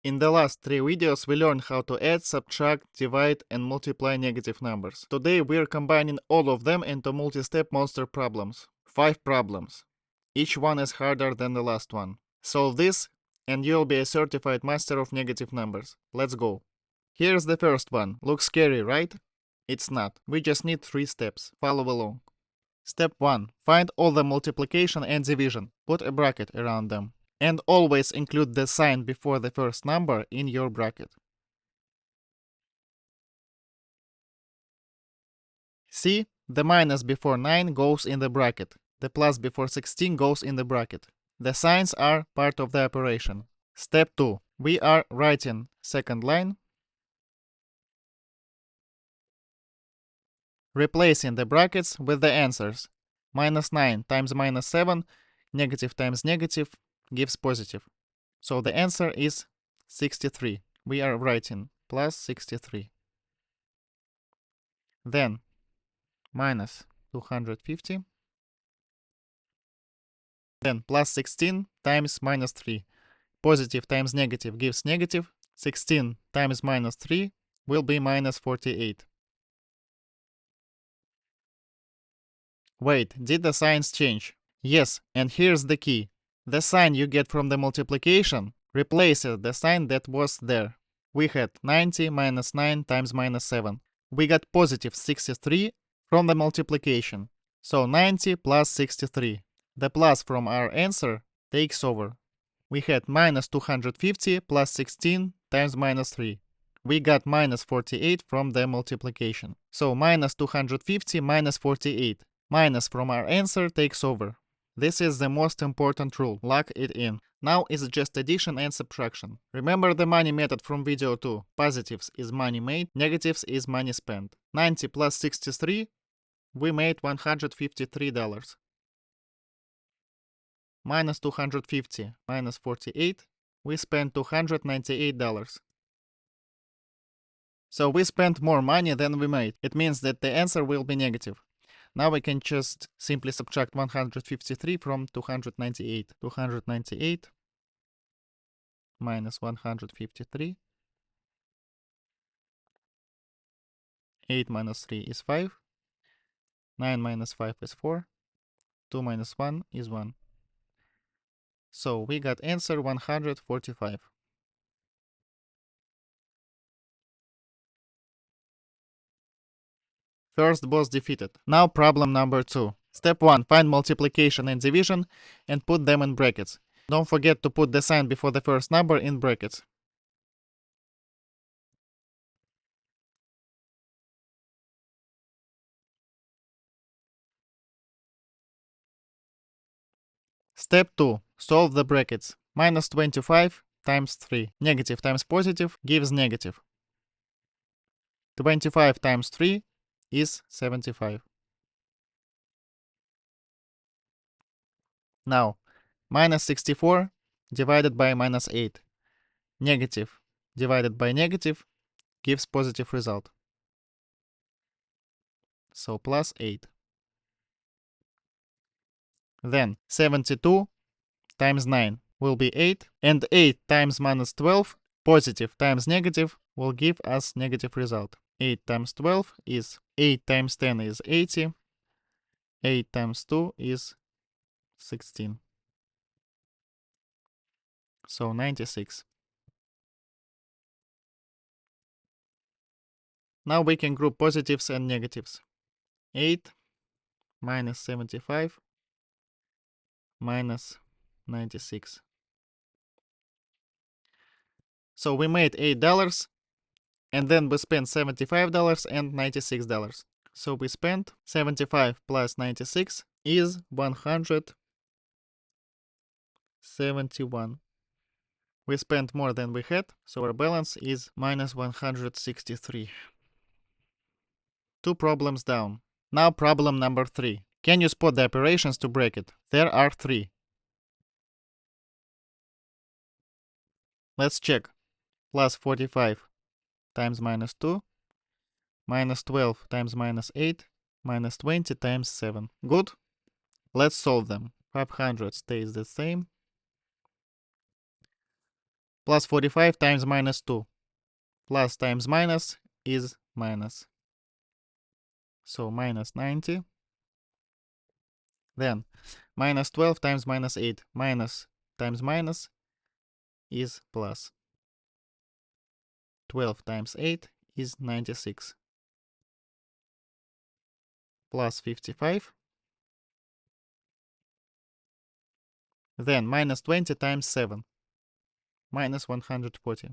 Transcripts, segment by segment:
In the last 3 videos, we learned how to add, subtract, divide, and multiply negative numbers. Today, we're combining all of them into multi-step monster problems. 5 problems. Each one is harder than the last one. Solve this, and you'll be a certified master of negative numbers. Let's go. Here's the first one. Looks scary, right? It's not. We just need 3 steps. Follow along. Step 1. Find all the multiplication and division. Put a bracket around them. And always include the sign before the first number in your bracket. See? The minus before 9 goes in the bracket. The plus before 16 goes in the bracket. The signs are part of the operation. Step 2. We are writing second line, replacing the brackets with the answers. Minus 9 times minus 7, negative times negative gives positive. So the answer is 63. We are writing plus 63. Then minus 250. Then plus 16 times minus 3. Positive times negative gives negative. 16 times minus 3 will be minus 48. Wait, did the signs change? Yes, and here's the key. The sign you get from the multiplication replaces the sign that was there. We had 90 minus 9 times minus 7. We got positive 63 from the multiplication. So 90 plus 63. The plus from our answer takes over. We had minus 250 plus 16 times minus 3. We got minus 48 from the multiplication. So minus 250 minus 48. Minus from our answer takes over. This is the most important rule. Lock it in. Now is just addition and subtraction. Remember the money method from video 2. Positives is money made, negatives is money spent. 90 plus 63, we made $153. Minus 250 minus 48, we spent $298. So we spent more money than we made. It means that the answer will be negative. Now we can just simply subtract 153 from 298. 298 minus 153. 8 minus 3 is 5. 9 minus 5 is 4. 2 minus 1 is 1. So we got answer 145. First boss defeated. Now problem number 2. Step 1. Find multiplication and division and put them in brackets. Don't forget to put the sign before the first number in brackets. Step 2. Solve the brackets. Minus 25 times 3. Negative times positive gives negative. 25 times 3 is 75. Now, minus 64 divided by minus 8. Negative divided by negative gives positive result. So plus 8. Then 72 times 9 will be 8. And 8 times minus 12, positive times negative, will give us negative result. 8 times 12 is 8 times 10 is 80. 8 times 2 is 16. So 96. Now we can group positives and negatives. 8 minus 75 minus 96. So we made $8 and then we spent $75 and $96. So we spent 75 plus 96 is 171. We spent more than we had, so our balance is minus 163. 2 problems down. Now problem number 3. Can you spot the operations to break it? There are 3. Let's check. Plus 45 times minus 2, minus 12 times minus 8, minus 20 times 7. Good? Let's solve them. 500 stays the same. Plus 45 times minus 2. Plus times minus is minus. So minus 90. Then minus 12 times minus 8. Minus times minus is plus. 12 times 8 is 96. Plus 55. Then minus 20 times 7. Minus 140.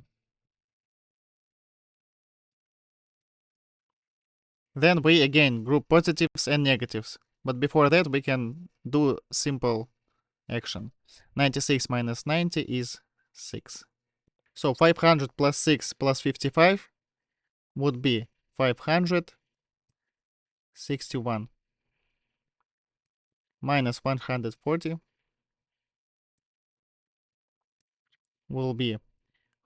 Then we again group positives and negatives. But before that, we can do simple action. 96 minus 90 is 6. So 500 plus 6 plus 55 would be 561 minus 140 will be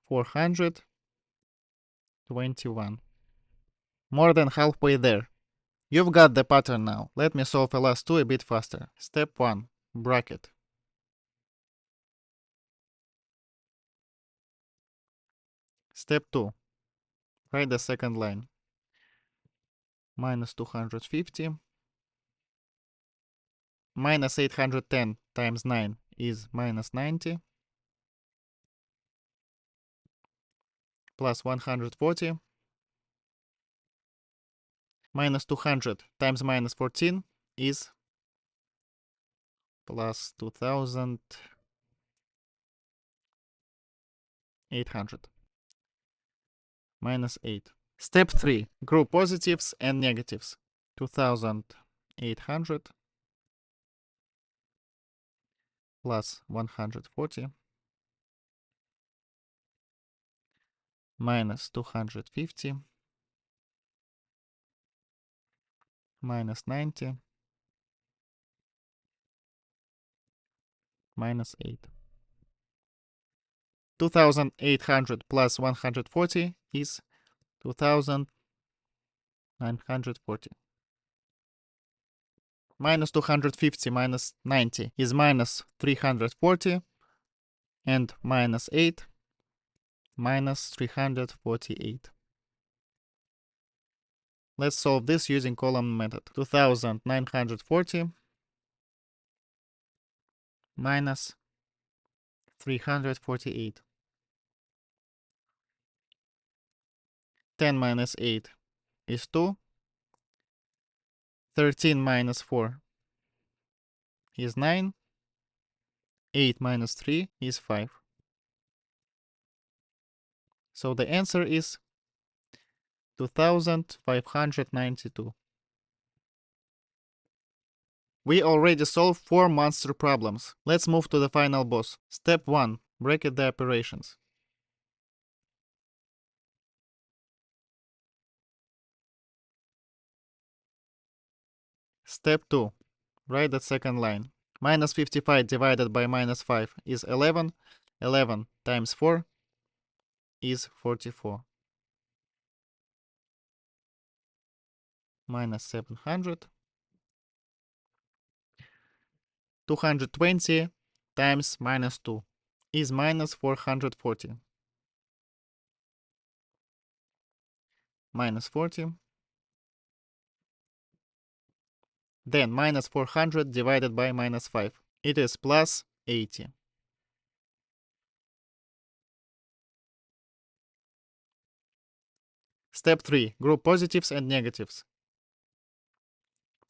421. More than halfway there. You've got the pattern now. Let me solve the last two a bit faster. Step 1. Bracket. Step 2. Write the second line. Minus 250. Minus 810 times 9 is minus 90. Plus 140. Minus 200 times minus 14 is plus 2800. Minus 8. Step 3. Group positives and negatives. 2800 plus 140 minus 250 minus 90 minus 8. 2800 plus 140 is 2940. Minus 250 minus 90 is minus 340, and minus 8 minus 348. Let's solve this using column method. 2940 minus 348. 10 minus 8 is 2. 13 minus 4 is 9. 8 minus 3 is 5. So the answer is 2592. We already solved 4 monster problems. Let's move to the final boss. Step 1. Bracket the operations. Step 2. Write the second line. Minus 55 divided by minus 5 is 11. 11 times 4 is 44. Minus 700. 220 times minus 2 is minus 440. Minus 40. Then minus 400 divided by minus 5. It is plus 80. Step 3. Group positives and negatives.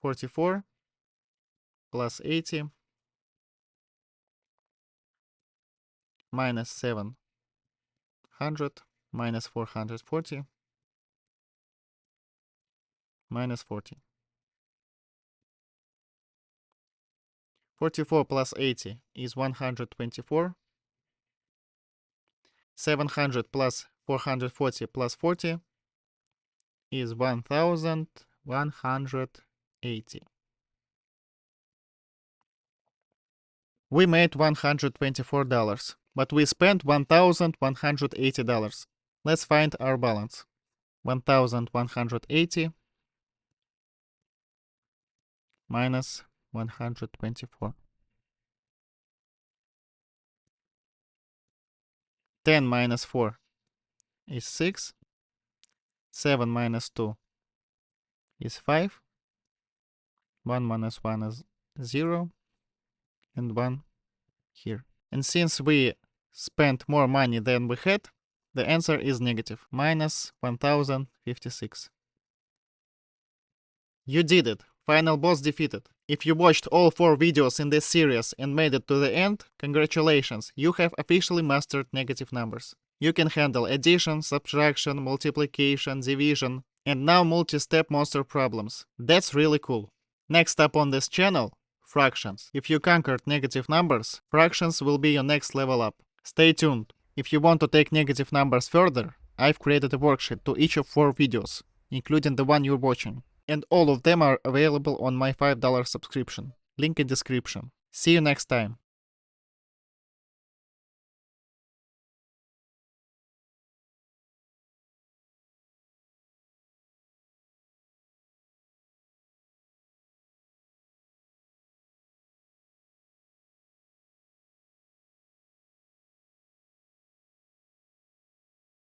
44 plus 80 minus 700 minus 440 minus 40. 44 plus 80 is 124. 700 plus 440 plus 40 is 1180. We made $124, but we spent $1180. Let's find our balance. 1180 minus 124. 10 minus 4 is 6. 7 minus 2 is 5. 1 minus 1 is 0. And 1 here. And since we spent more money than we had, the answer is negative, minus 1056. You did it! Final boss defeated. If you watched all 4 videos in this series and made it to the end, congratulations, you have officially mastered negative numbers. You can handle addition, subtraction, multiplication, division, and now multi-step monster problems. That's really cool. Next up on this channel, fractions. If you conquered negative numbers, fractions will be your next level up. Stay tuned. If you want to take negative numbers further, I've created a worksheet to each of 4 videos, including the one you're watching. And all of them are available on my $5 subscription. Link in description. See you next time.